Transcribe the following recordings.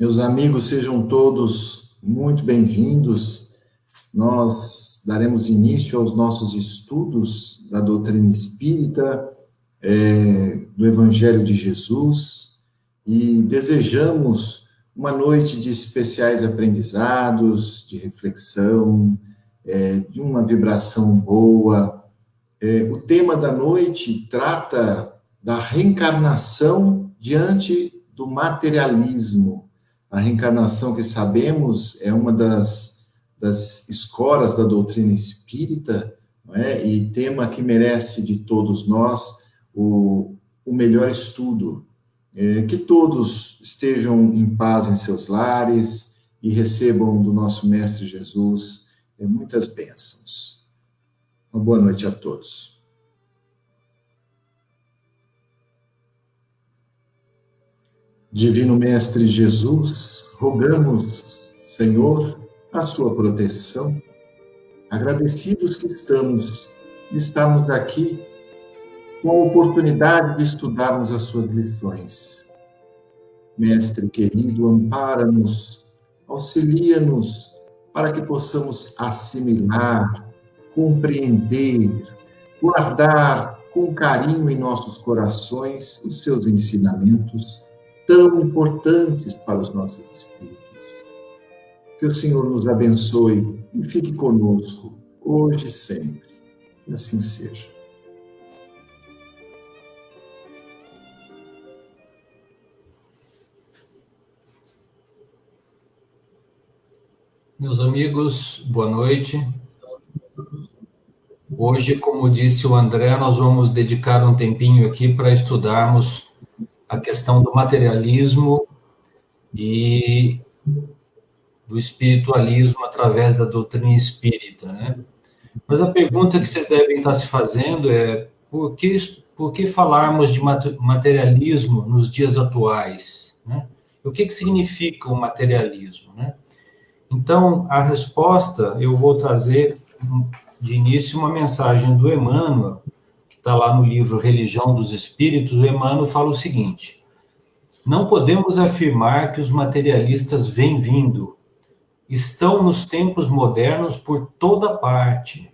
Meus amigos, sejam todos muito bem-vindos. Nós daremos início aos nossos estudos da doutrina espírita, do Evangelho de Jesus, e desejamos uma noite de especiais aprendizados, de reflexão, de uma vibração boa. O tema da noite trata da reencarnação diante do materialismo. A reencarnação, que sabemos, é uma das escolas da doutrina espírita, não é? E tema que merece de todos nós o melhor estudo. Que todos estejam em paz em seus lares e recebam do nosso Mestre Jesus muitas bênçãos. Uma boa noite a todos. Divino Mestre Jesus, rogamos, Senhor, a sua proteção. Agradecidos que estamos aqui com a oportunidade de estudarmos as suas lições. Mestre querido, ampara-nos, auxilia-nos para que possamos assimilar, compreender, guardar com carinho em nossos corações os seus ensinamentos tão importantes para os nossos espíritos. Que o Senhor nos abençoe e fique conosco, hoje e sempre. Que assim seja. Meus amigos, boa noite. Hoje, como disse o André, nós vamos dedicar um tempinho aqui para estudarmos a questão do materialismo e do espiritualismo através da doutrina espírita, né? Mas a pergunta que vocês devem estar se fazendo é por que falarmos de materialismo nos dias atuais, né? O que significa o materialismo, né? Então, a resposta, eu vou trazer de início uma mensagem do Emmanuel, que está lá no livro Religião dos Espíritos. O Emmanuel fala o seguinte: não podemos afirmar que os materialistas vêm vindo. Estão nos tempos modernos por toda parte,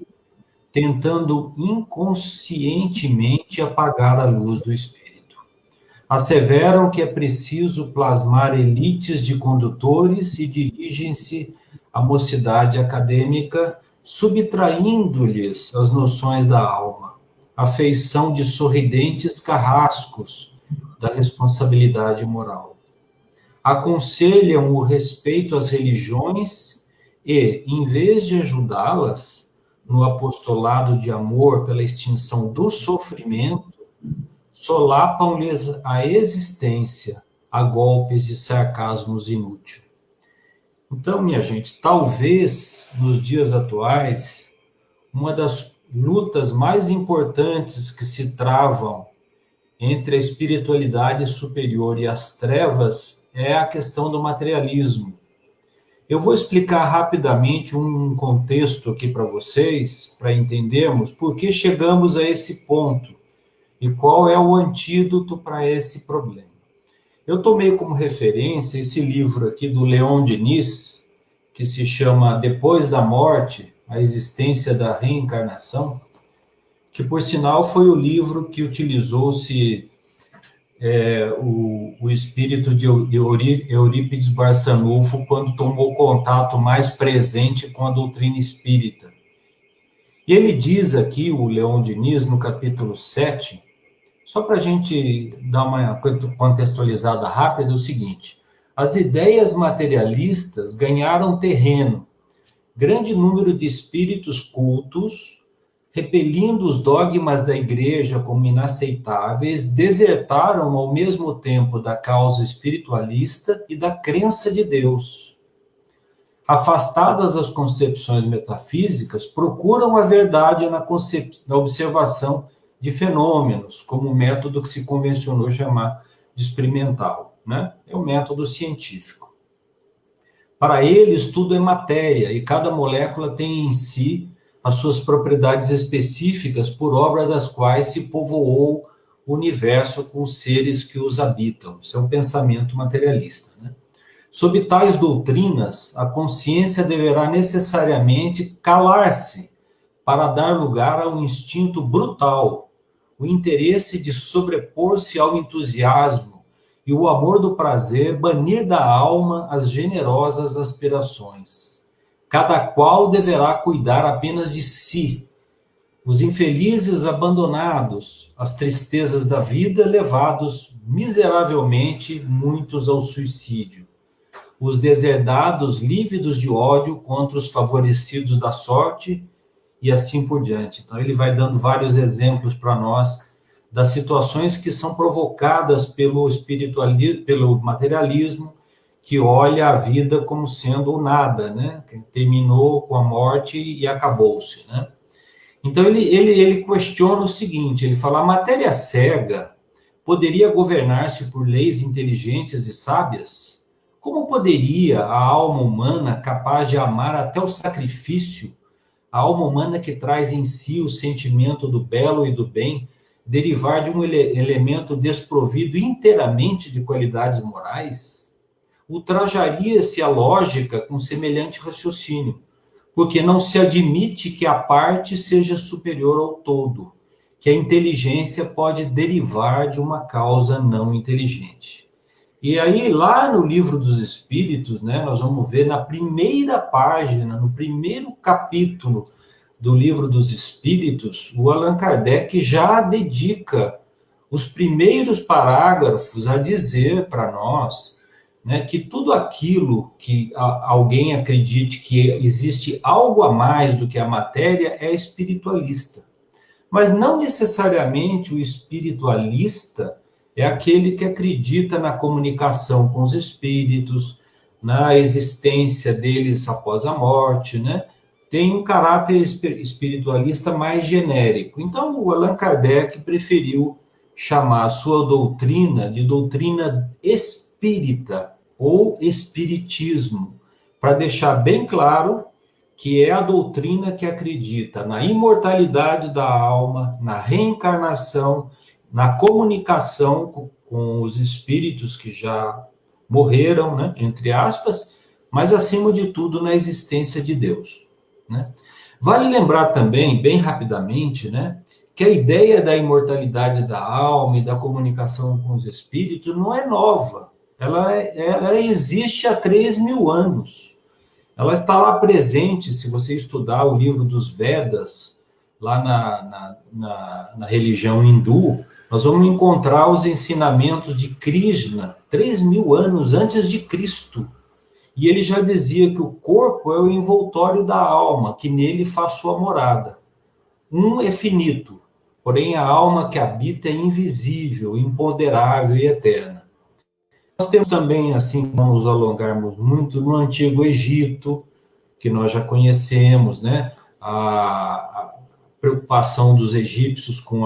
tentando inconscientemente apagar a luz do espírito. Asseveram que é preciso plasmar elites de condutores e dirigem-se à mocidade acadêmica, subtraindo-lhes as noções da alma, a feição de sorridentes carrascos da responsabilidade moral. Aconselham o respeito às religiões e, em vez de ajudá-las no apostolado de amor pela extinção do sofrimento, solapam-lhes a existência a golpes de sarcasmos inúteis. Então, minha gente, talvez nos dias atuais, uma das lutas mais importantes que se travam entre a espiritualidade superior e as trevas é a questão do materialismo. Eu vou explicar rapidamente um contexto aqui para vocês, para entendermos por que chegamos a esse ponto e qual é o antídoto para esse problema. Eu tomei como referência esse livro aqui do Leon Denis, que se chama Depois da Morte, a Existência da Reencarnação, que, por sinal, foi o livro que utilizou-se o espírito de Eurípides Barçanufo quando tomou contato mais presente com a doutrina espírita. E ele diz aqui, o Leon Denis, no capítulo 7, só para a gente dar uma contextualizada rápida, é o seguinte: as ideias materialistas ganharam terreno. Grande número de espíritos cultos, repelindo os dogmas da igreja como inaceitáveis, desertaram ao mesmo tempo da causa espiritualista e da crença de Deus. Afastadas das concepções metafísicas, procuram a verdade na observação de fenômenos, como o método que se convencionou chamar de experimental, né? É o método científico. Para eles, tudo é matéria, e cada molécula tem em si as suas propriedades específicas, por obra das quais se povoou o universo com os seres que os habitam. Isso é um pensamento materialista, né? Sob tais doutrinas, a consciência deverá necessariamente calar-se para dar lugar ao instinto brutal, o interesse de sobrepor-se ao entusiasmo e o amor do prazer banir da alma as generosas aspirações. Cada qual deverá cuidar apenas de si. Os infelizes abandonados, as tristezas da vida levados miseravelmente muitos ao suicídio. Os deserdados lívidos de ódio contra os favorecidos da sorte e assim por diante. Então ele vai dando vários exemplos para nós das situações que são provocadas pelo espiritualismo, pelo materialismo, que olha a vida como sendo o nada, né? Que terminou com a morte e acabou-se, né? Então ele questiona o seguinte, ele fala: a matéria cega poderia governar-se por leis inteligentes e sábias? Como poderia a alma humana, capaz de amar até o sacrifício, a alma humana que traz em si o sentimento do belo e do bem, derivar de um elemento desprovido inteiramente de qualidades morais? Ultrajaria-se a lógica com semelhante raciocínio, porque não se admite que a parte seja superior ao todo, que a inteligência pode derivar de uma causa não inteligente. E aí, lá no Livro dos Espíritos, né, nós vamos ver na primeira página, no primeiro capítulo do Livro dos Espíritos, o Allan Kardec já dedica os primeiros parágrafos a dizer para nós, né, que tudo aquilo que alguém acredite que existe algo a mais do que a matéria é espiritualista. Mas não necessariamente o espiritualista é aquele que acredita na comunicação com os espíritos, na existência deles após a morte, né? Tem um caráter espiritualista mais genérico. Então, o Allan Kardec preferiu chamar a sua doutrina de doutrina espírita ou espiritismo, para deixar bem claro que é a doutrina que acredita na imortalidade da alma, na reencarnação, na comunicação com os espíritos que já morreram, né, entre aspas, mas, acima de tudo, na existência de Deus, né? Vale lembrar também, bem rapidamente, né, que a ideia da imortalidade da alma e da comunicação com os espíritos não é nova. Ela existe há 3.000 anos. Ela está lá presente, se você estudar o livro dos Vedas, lá na religião hindu, nós vamos encontrar os ensinamentos de Krishna 3.000 anos antes de Cristo. E ele já dizia que o corpo é o envoltório da alma, que nele faz sua morada. Um é finito, porém a alma que habita é invisível, imponderável e eterna. Nós temos também, assim, vamos nos alongarmos muito, no Antigo Egito, que nós já conhecemos, né? A preocupação dos egípcios com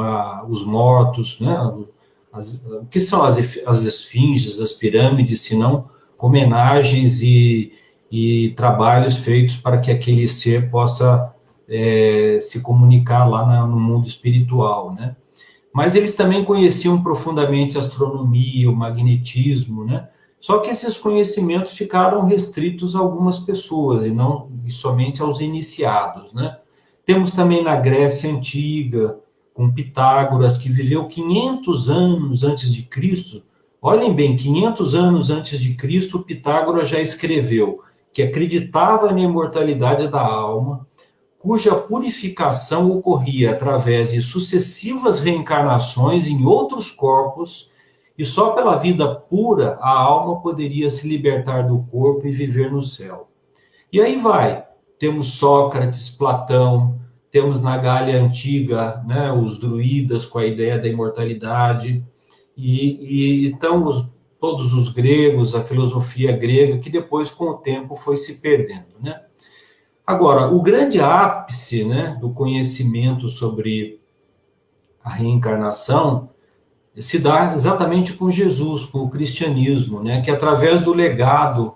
os mortos, né? O que são as esfinges, as pirâmides, se não homenagens e trabalhos feitos para que aquele ser possa se comunicar lá no mundo espiritual, né? Mas eles também conheciam profundamente a astronomia, o magnetismo, né? Só que esses conhecimentos ficaram restritos a algumas pessoas e somente aos iniciados, né? Temos também na Grécia Antiga, com Pitágoras, que viveu 500 anos antes de Cristo. Olhem bem, 500 anos antes de Cristo, Pitágoras já escreveu que acreditava na imortalidade da alma, cuja purificação ocorria através de sucessivas reencarnações em outros corpos, e só pela vida pura a alma poderia se libertar do corpo e viver no céu. E aí vai, temos Sócrates, Platão, temos na Gália Antiga, né, os druidas com a ideia da imortalidade, e então todos os gregos, a filosofia grega, que depois, com o tempo, foi se perdendo, né? Agora, o grande ápice, né, do conhecimento sobre a reencarnação se dá exatamente com Jesus, com o cristianismo, né, que através do legado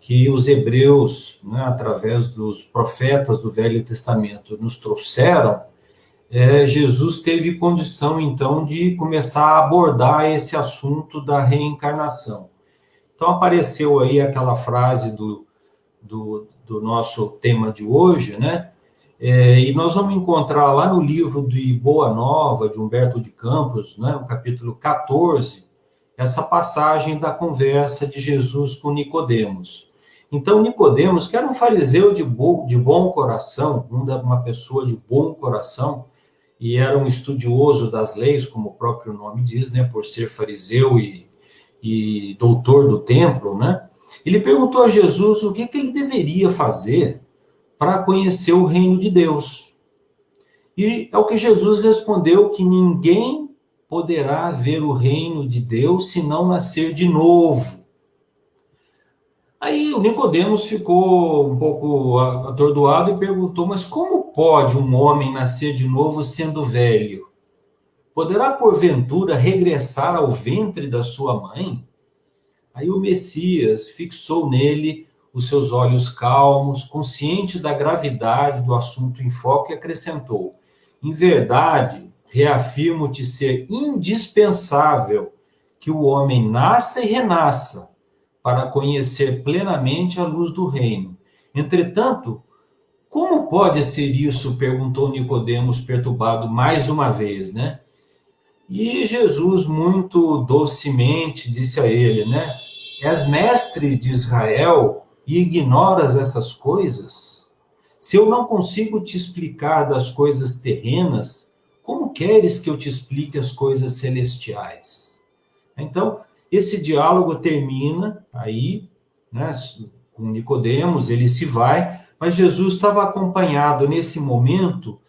que os hebreus, né, através dos profetas do Velho Testamento, nos trouxeram, Jesus teve condição, então, de começar a abordar esse assunto da reencarnação. Então, apareceu aí aquela frase do nosso tema de hoje, né? E nós vamos encontrar lá no livro de Boa Nova, de Humberto de Campos, né, no capítulo 14, essa passagem da conversa de Jesus com Nicodemos. Então, Nicodemos, que era um fariseu de bom coração, uma pessoa de bom coração, e era um estudioso das leis, como o próprio nome diz, né, por ser fariseu e doutor do templo, né? Ele perguntou a Jesus o que ele deveria fazer para conhecer o reino de Deus. E é o que Jesus respondeu, que ninguém poderá ver o reino de Deus se não nascer de novo. Aí o Nicodemos ficou um pouco atordoado e perguntou, mas como pode um homem nascer de novo sendo velho? Poderá, porventura, regressar ao ventre da sua mãe? Aí o Messias fixou nele os seus olhos calmos, consciente da gravidade do assunto em foco, e acrescentou, em verdade, reafirmo-te ser indispensável que o homem nasça e renasça para conhecer plenamente a luz do reino. Entretanto, como pode ser isso? Perguntou Nicodemos, perturbado mais uma vez, né? E Jesus, muito docemente, disse a ele, né? És mestre de Israel e ignoras essas coisas? Se eu não consigo te explicar das coisas terrenas, como queres que eu te explique as coisas celestiais? Então, esse diálogo termina aí, né, com Nicodemos, ele se vai, mas Jesus estava acompanhado nesse momento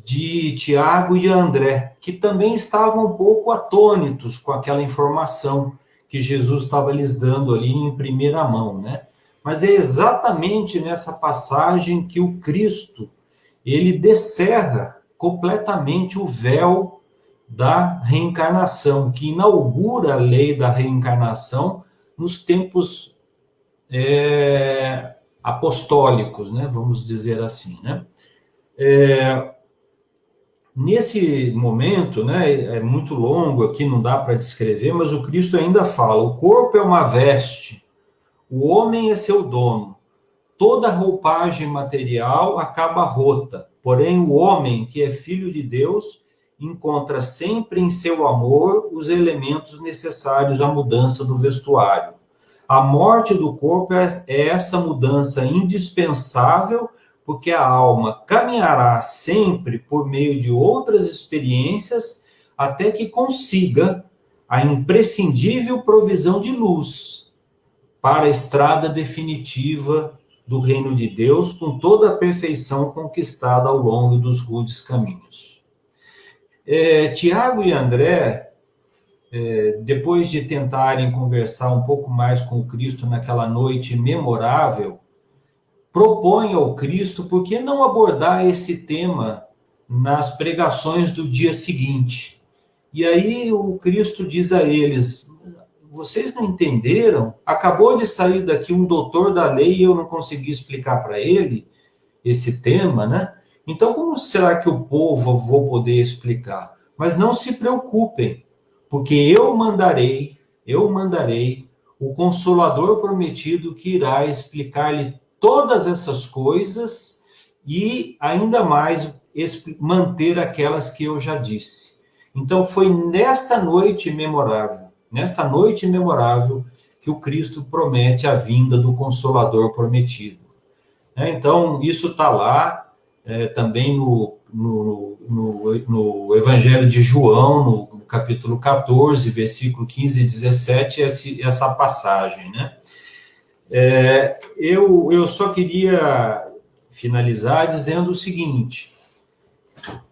de Tiago e André, que também estavam um pouco atônitos com aquela informação que Jesus estava lhes dando ali em primeira mão, né? Mas é exatamente nessa passagem que o Cristo, ele descerra completamente o véu da reencarnação, que inaugura a lei da reencarnação nos tempos apostólicos, né? Vamos dizer assim, né? Nesse momento, né, é muito longo aqui, não dá para descrever, mas o Cristo ainda fala, o corpo é uma veste, o homem é seu dono, toda roupagem material acaba rota, porém o homem, que é filho de Deus, encontra sempre em seu amor os elementos necessários à mudança do vestuário. A morte do corpo é essa mudança indispensável, porque a alma caminhará sempre por meio de outras experiências até que consiga a imprescindível provisão de luz para a estrada definitiva do reino de Deus, com toda a perfeição conquistada ao longo dos rudes caminhos. Tiago e André, depois de tentarem conversar um pouco mais com o Cristo naquela noite memorável, propõe ao Cristo por que não abordar esse tema nas pregações do dia seguinte. E aí o Cristo diz a eles, vocês não entenderam? Acabou de sair daqui um doutor da lei e eu não consegui explicar para ele esse tema, né? Então como será que o povo vou poder explicar? Mas não se preocupem, porque eu mandarei o Consolador prometido que irá explicar-lhe todas essas coisas e ainda mais manter aquelas que eu já disse. Então foi nesta noite memorável, que o Cristo promete a vinda do Consolador prometido. Então isso está lá também no Evangelho de João, no capítulo 14, versículo 15 e 17, essa passagem, né? Eu só queria finalizar dizendo o seguinte,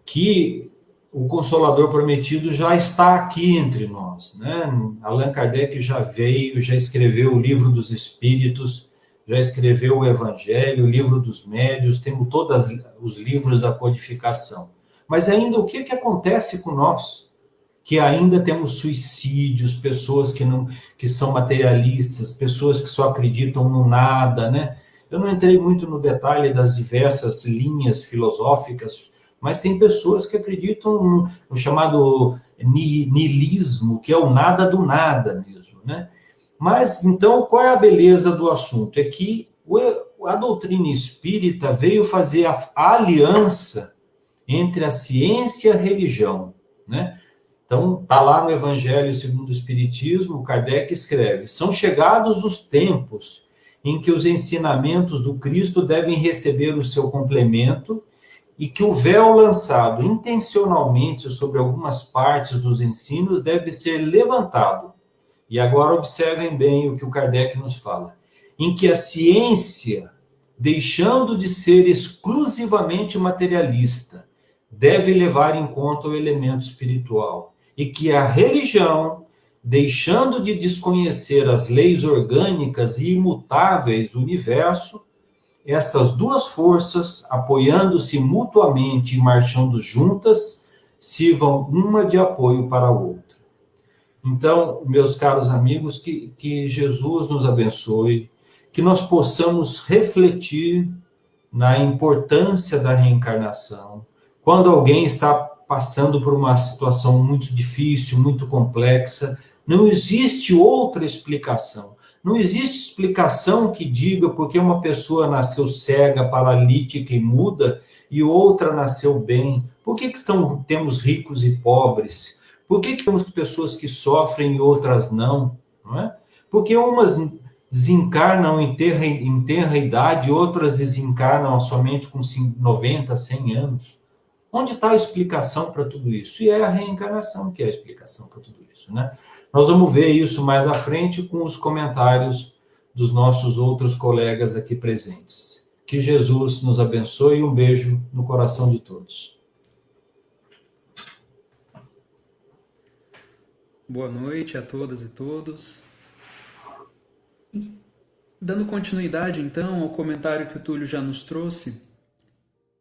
que o Consolador prometido já está aqui entre nós, né? Allan Kardec já veio, já escreveu o Livro dos Espíritos, já escreveu o Evangelho, o Livro dos Médiuns, temos todos os livros da codificação. Mas ainda o que acontece com nós? Que ainda temos suicídios, pessoas que são materialistas, pessoas que só acreditam no nada, né? Eu não entrei muito no detalhe das diversas linhas filosóficas, mas tem pessoas que acreditam no chamado niilismo, que é o nada do nada mesmo, né? Mas, então, qual é a beleza do assunto? É que a doutrina espírita veio fazer a aliança entre a ciência e a religião, né? Então, está lá no Evangelho segundo o Espiritismo, Kardec escreve: são chegados os tempos em que os ensinamentos do Cristo devem receber o seu complemento e que o véu lançado intencionalmente sobre algumas partes dos ensinos deve ser levantado. E agora observem bem o que o Kardec nos fala: em que a ciência, deixando de ser exclusivamente materialista, deve levar em conta o elemento espiritual, e que a religião, deixando de desconhecer as leis orgânicas e imutáveis do universo, essas duas forças, apoiando-se mutuamente e marchando juntas, sirvam uma de apoio para a outra. Então, meus caros amigos, que Jesus nos abençoe, que nós possamos refletir na importância da reencarnação. Quando alguém está passando por uma situação muito difícil, muito complexa, não existe outra explicação. Não existe explicação que diga porque uma pessoa nasceu cega, paralítica e muda e outra nasceu bem. Por que temos ricos e pobres? Por que temos pessoas que sofrem e outras não? Não é? Porque umas desencarnam em tenra idade, outras desencarnam somente com 90, 100 anos. Onde está a explicação para tudo isso? E é a reencarnação que é a explicação para tudo isso, né? Nós vamos ver isso mais à frente com os comentários dos nossos outros colegas aqui presentes. Que Jesus nos abençoe e um beijo no coração de todos. Boa noite a todas e todos. Dando continuidade, então, ao comentário que o Túlio já nos trouxe,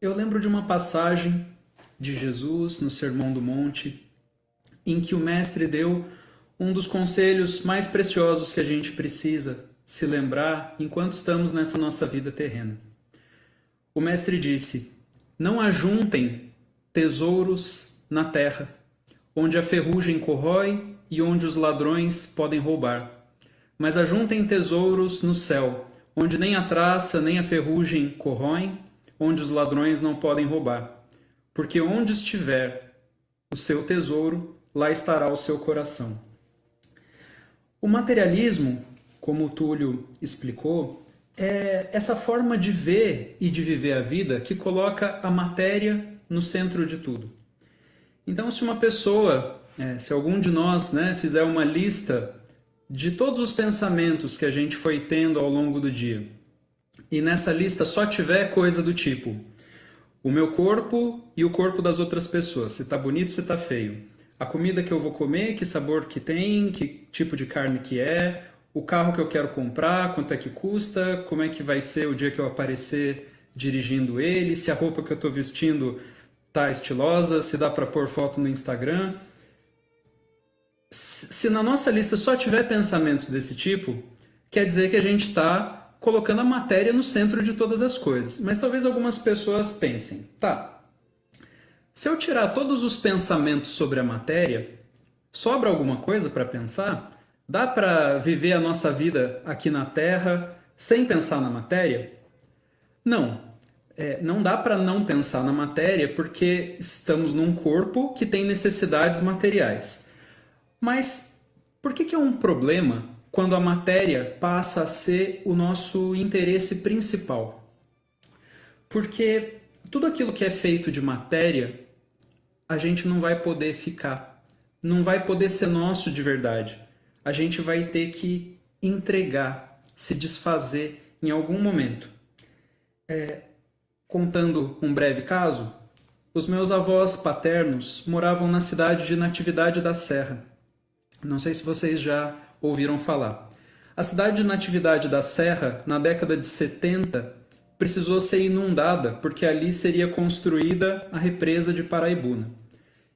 eu lembro de uma passagem de Jesus no Sermão do Monte, em que o Mestre deu um dos conselhos mais preciosos que a gente precisa se lembrar enquanto estamos nessa nossa vida terrena. O Mestre disse: não ajuntem tesouros na terra, onde a ferrugem corrói e onde os ladrões podem roubar. Mas ajuntem tesouros no céu, onde nem a traça nem a ferrugem corroem, onde os ladrões não podem roubar. Porque onde estiver o seu tesouro, lá estará o seu coração. O materialismo, como o Túlio explicou, é essa forma de ver e de viver a vida que coloca a matéria no centro de tudo. Então, se uma pessoa, se algum de nós, fizer uma lista de todos os pensamentos que a gente foi tendo ao longo do dia, e nessa lista só tiver coisa do tipo: o meu corpo e o corpo das outras pessoas, se tá bonito, se tá feio, a comida que eu vou comer, que sabor que tem, que tipo de carne que é, o carro que eu quero comprar, quanto é que custa, como é que vai ser o dia que eu aparecer dirigindo ele, se a roupa que eu tô vestindo tá estilosa, se dá para pôr foto no Instagram. Se na nossa lista só tiver pensamentos desse tipo, quer dizer que a gente está colocando a matéria no centro de todas as coisas. Mas talvez algumas pessoas pensem: tá, se eu tirar todos os pensamentos sobre a matéria, sobra alguma coisa para pensar? Dá para viver a nossa vida aqui na Terra sem pensar na matéria? Não. Não dá para não pensar na matéria porque estamos num corpo que tem necessidades materiais. Mas por que é um problema quando a matéria passa a ser o nosso interesse principal? Porque tudo aquilo que é feito de matéria, a gente não vai poder ficar, não vai poder ser nosso de verdade. A gente vai ter que entregar, se desfazer em algum momento. Contando um breve caso, os meus avós paternos moravam na cidade de Natividade da Serra. Não sei se vocês já ouviram falar. A cidade de Natividade da Serra, na década de 70, precisou ser inundada porque ali seria construída a represa de Paraibuna.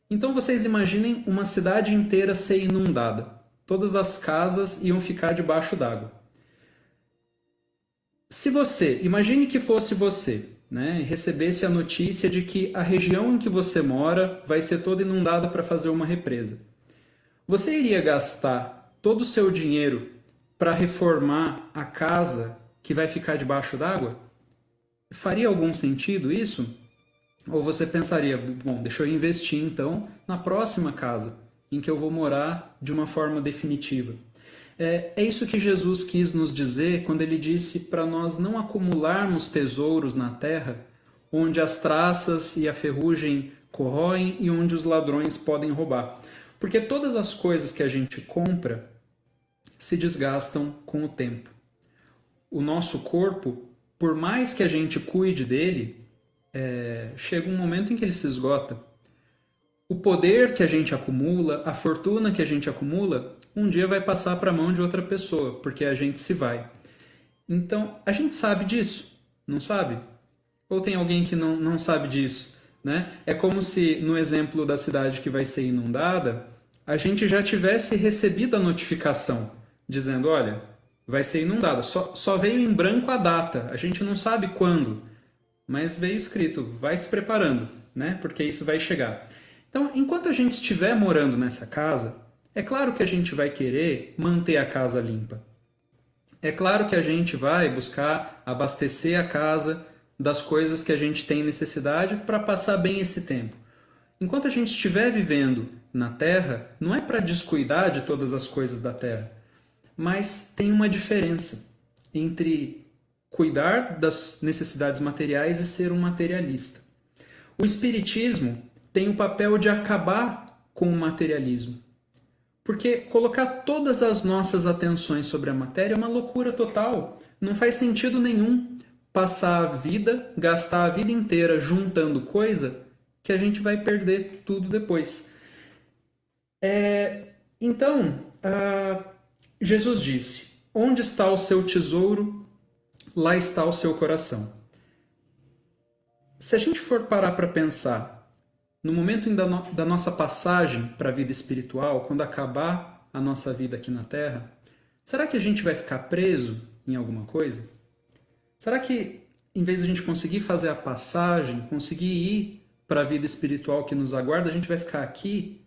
Então vocês imaginem uma cidade inteira ser inundada. Todas as casas iam ficar debaixo d'água. Imagine que fosse você, e recebesse a notícia de que a região em que você mora vai ser toda inundada para fazer uma represa. Você iria gastar todo o seu dinheiro para reformar a casa que vai ficar debaixo d'água? Faria algum sentido isso? Ou você pensaria, bom, deixa eu investir então na próxima casa, em que eu vou morar de uma forma definitiva? É isso que Jesus quis nos dizer quando ele disse para nós não acumularmos tesouros na terra, onde as traças e a ferrugem corroem e onde os ladrões podem roubar. Porque todas as coisas que a gente compra se desgastam com o tempo. O nosso corpo, por mais que a gente cuide dele, chega um momento em que ele se esgota. O poder que a gente acumula, a fortuna que a gente acumula, um dia vai passar para a mão de outra pessoa, porque a gente se vai. Então, a gente sabe disso, não sabe? Ou tem alguém que não sabe disso, né? É como se, no exemplo da cidade que vai ser inundada, a gente já tivesse recebido a notificação, dizendo, olha, vai ser inundada. Só veio em branco a data, a gente não sabe quando, mas veio escrito, vai se preparando, né? Porque isso vai chegar. Então, enquanto a gente estiver morando nessa casa, é claro que a gente vai querer manter a casa limpa. É claro que a gente vai buscar abastecer a casa das coisas que a gente tem necessidade para passar bem esse tempo. Enquanto a gente estiver vivendo na Terra, não é para descuidar de todas as coisas da Terra, mas tem uma diferença entre cuidar das necessidades materiais e ser um materialista. O Espiritismo tem o papel de acabar com o materialismo. Porque colocar todas as nossas atenções sobre a matéria é uma loucura total. Não faz sentido nenhum passar a vida, gastar a vida inteira juntando coisa que a gente vai perder tudo depois. Então, Jesus disse, onde está o seu tesouro, lá está o seu coração. Se a gente for parar para pensar, no momento da nossa passagem para a vida espiritual, quando acabar a nossa vida aqui na Terra, será que a gente vai ficar preso em alguma coisa? Será que, em vez de a gente conseguir fazer a passagem, conseguir ir para a vida espiritual que nos aguarda, a gente vai ficar aqui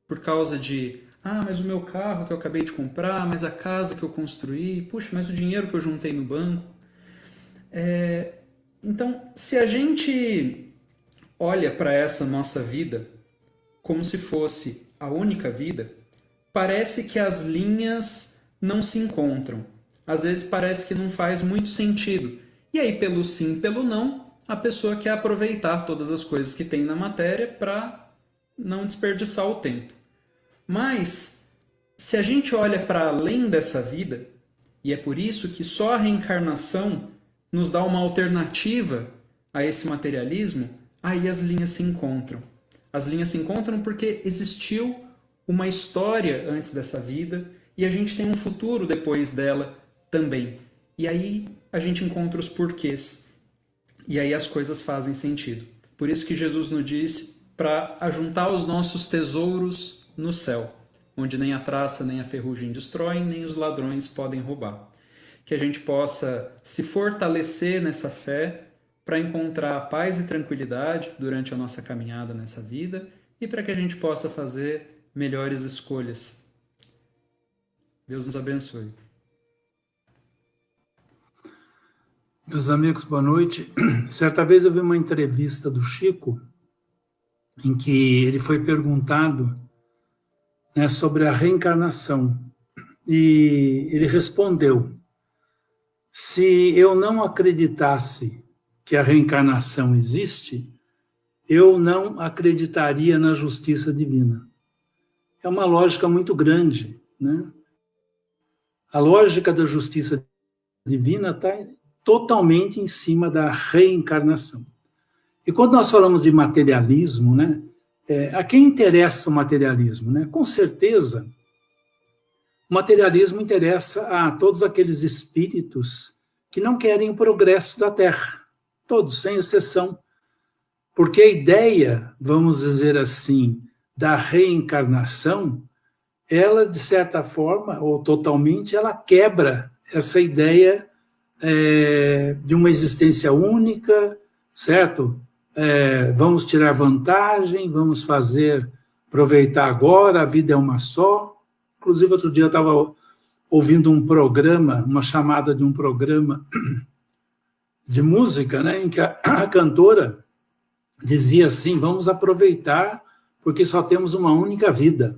por causa de, mas o meu carro que eu acabei de comprar, mas a casa que eu construí, puxa, mas o dinheiro que eu juntei no banco. Então, se a gente olha para essa nossa vida como se fosse a única vida, parece que as linhas não se encontram. Às vezes parece que não faz muito sentido. E aí, pelo sim, pelo não, a pessoa quer aproveitar todas as coisas que tem na matéria para não desperdiçar o tempo. Mas, se a gente olha para além dessa vida, e é por isso que só a reencarnação nos dá uma alternativa a esse materialismo, aí as linhas se encontram. As linhas se encontram porque existiu uma história antes dessa vida e a gente tem um futuro depois dela também. E aí a gente encontra os porquês. E aí as coisas fazem sentido. Por isso que Jesus nos disse para ajuntar os nossos tesouros no céu, onde nem a traça nem a ferrugem destroem, nem os ladrões podem roubar. Que a gente possa se fortalecer nessa fé para encontrar paz e tranquilidade durante a nossa caminhada nessa vida e para que a gente possa fazer melhores escolhas. Deus nos abençoe. Meus amigos, boa noite. Certa vez eu vi uma entrevista do Chico, em que ele foi perguntado, né, sobre a reencarnação. E ele respondeu, se eu não acreditasse que a reencarnação existe, eu não acreditaria na justiça divina. É uma lógica muito grande, né? A lógica da justiça divina está totalmente em cima da reencarnação. E quando nós falamos de materialismo, né, a quem interessa o materialismo? Né? Com certeza, o materialismo interessa a todos aqueles espíritos que não querem o progresso da Terra. Todos, sem exceção. Porque a ideia, vamos dizer assim, da reencarnação, ela, de certa forma, ou totalmente, ela quebra essa ideia de uma existência única, certo? Vamos tirar vantagem, vamos aproveitar agora, a vida é uma só. Inclusive, outro dia eu estava ouvindo um programa, uma chamada de um programa de música, né, em que a cantora dizia assim: vamos aproveitar porque só temos uma única vida.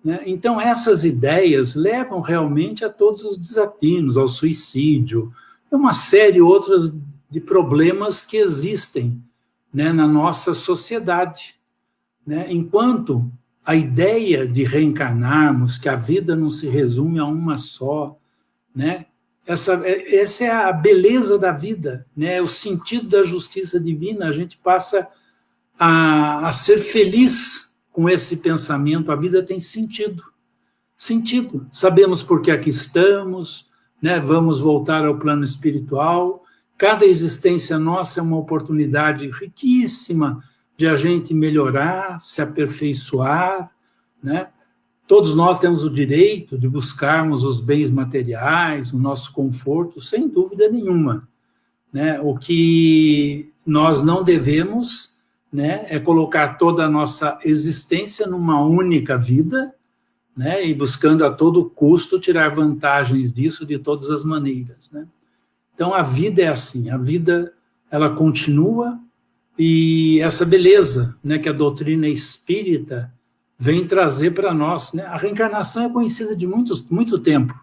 Né? Então, essas ideias levam realmente a todos os desatinos, ao suicídio, uma série outras de problemas que existem, né, na nossa sociedade. Né? Enquanto a ideia de reencarnarmos, que a vida não se resume a uma só, né? Essa é a beleza da vida, né? O sentido da justiça divina. A gente passa a ser feliz com esse pensamento. A vida tem sentido. Sentido. Sabemos por que aqui estamos, né? Vamos voltar ao plano espiritual. Cada existência nossa é uma oportunidade riquíssima de a gente melhorar, se aperfeiçoar, né? Todos nós temos o direito de buscarmos os bens materiais, o nosso conforto, sem dúvida nenhuma. Né? O que nós não devemos, né, é colocar toda a nossa existência numa única vida, né, e buscando a todo custo tirar vantagens disso de todas as maneiras. Né? Então, a vida é assim, a vida ela continua, e essa beleza, né, que a doutrina espírita vem trazer para nós. Né? A reencarnação é conhecida de muito tempo,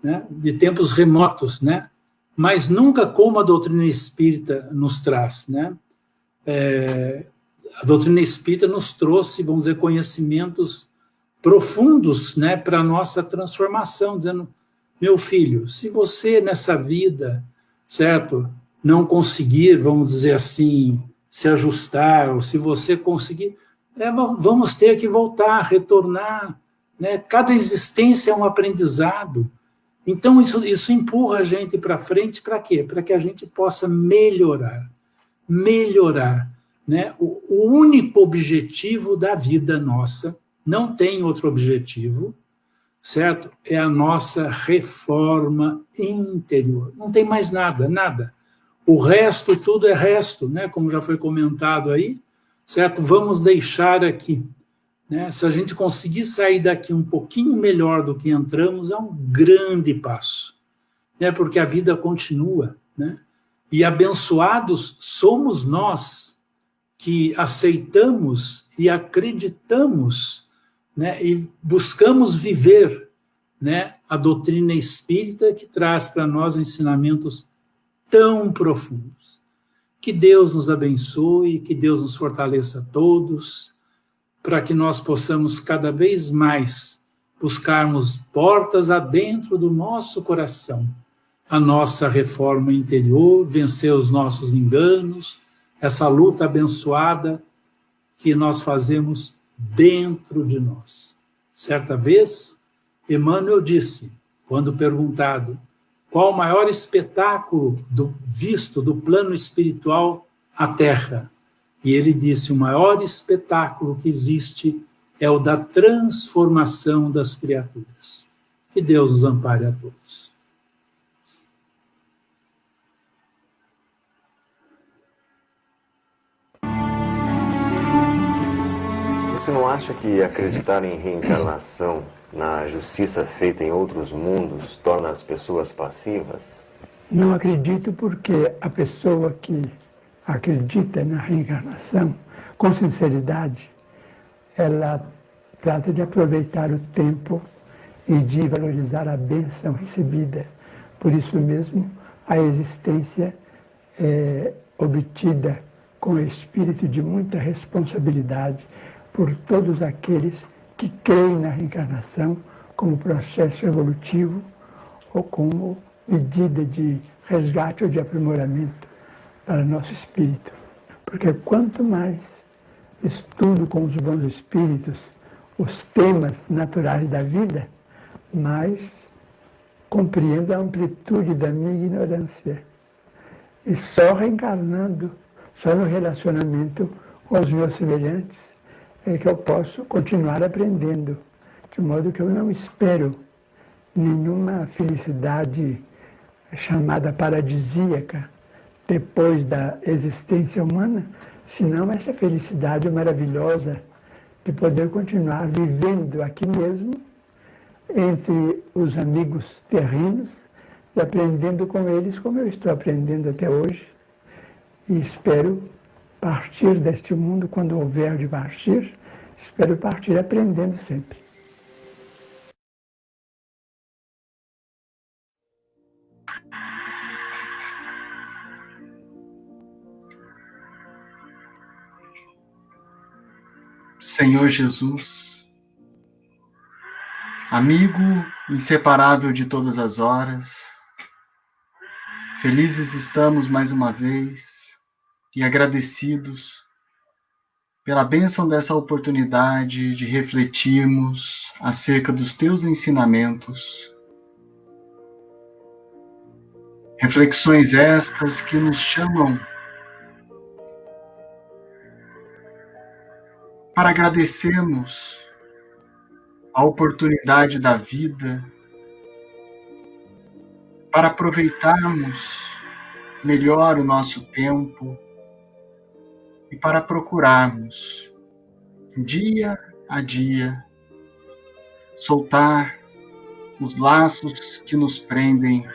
né? De tempos remotos, né? Mas nunca como a doutrina espírita nos traz. Né? A doutrina espírita nos trouxe, vamos dizer, conhecimentos profundos, né, para a nossa transformação, dizendo: meu filho, se você nessa vida, certo, não conseguir, vamos dizer assim, se ajustar, ou se você conseguir, vamos ter que voltar, retornar. Né? Cada existência é um aprendizado. Então, isso empurra a gente para frente, para quê? Para que a gente possa melhorar. Melhorar. Né? O único objetivo da vida nossa, não tem outro objetivo, certo? É a nossa reforma interior. Não tem mais nada, nada. O resto, tudo é resto, né? Como já foi comentado aí, certo? Vamos deixar aqui. Né? Se a gente conseguir sair daqui um pouquinho melhor do que entramos, é um grande passo. Né? Porque a vida continua. Né? E abençoados somos nós que aceitamos e acreditamos, né? E buscamos viver, né, a doutrina espírita, que traz para nós ensinamentos tão profundos. Que Deus nos abençoe, que Deus nos fortaleça a todos, para que nós possamos cada vez mais buscarmos portas adentro do nosso coração, a nossa reforma interior, vencer os nossos enganos, essa luta abençoada que nós fazemos dentro de nós. Certa vez, Emmanuel disse, quando perguntado qual o maior espetáculo visto do plano espiritual à Terra, e ele disse: o maior espetáculo que existe é o da transformação das criaturas. Que Deus nos ampare a todos. Você não acha que acreditar em reencarnação, na justiça feita em outros mundos, torna as pessoas passivas? Não acredito, porque a pessoa que acredita na reencarnação, com sinceridade, ela trata de aproveitar o tempo e de valorizar a bênção recebida. Por isso mesmo, a existência é obtida com o espírito de muita responsabilidade por todos aqueles que creem na reencarnação como processo evolutivo ou como medida de resgate ou de aprimoramento para nosso espírito. Porque quanto mais estudo com os bons espíritos os temas naturais da vida, mais compreendo a amplitude da minha ignorância. E só reencarnando, só no relacionamento com os meus semelhantes, é que eu posso continuar aprendendo, de modo que eu não espero nenhuma felicidade chamada paradisíaca depois da existência humana, senão essa felicidade maravilhosa de poder continuar vivendo aqui mesmo entre os amigos terrenos e aprendendo com eles como eu estou aprendendo até hoje. E espero partir deste mundo quando houver de partir, espero partir aprendendo sempre. Senhor Jesus, amigo inseparável de todas as horas, felizes estamos mais uma vez e agradecidos pela bênção dessa oportunidade de refletirmos acerca dos teus ensinamentos. Reflexões estas que nos chamam para agradecermos a oportunidade da vida, para aproveitarmos melhor o nosso tempo e para procurarmos, dia a dia, soltar os laços que nos prendem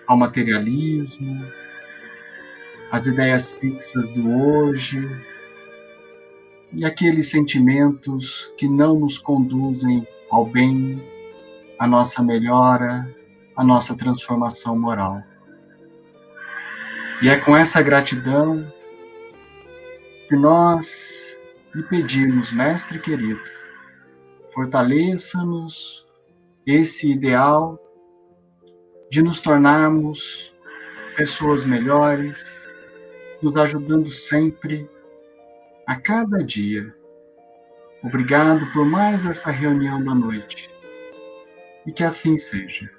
ao materialismo, às ideias fixas do hoje e aqueles sentimentos que não nos conduzem ao bem, à nossa melhora, à nossa transformação moral. E é com essa gratidão que nós lhe pedimos, Mestre querido, fortaleça-nos esse ideal de nos tornarmos pessoas melhores, nos ajudando sempre, a cada dia. Obrigado por mais essa reunião da noite. E que assim seja.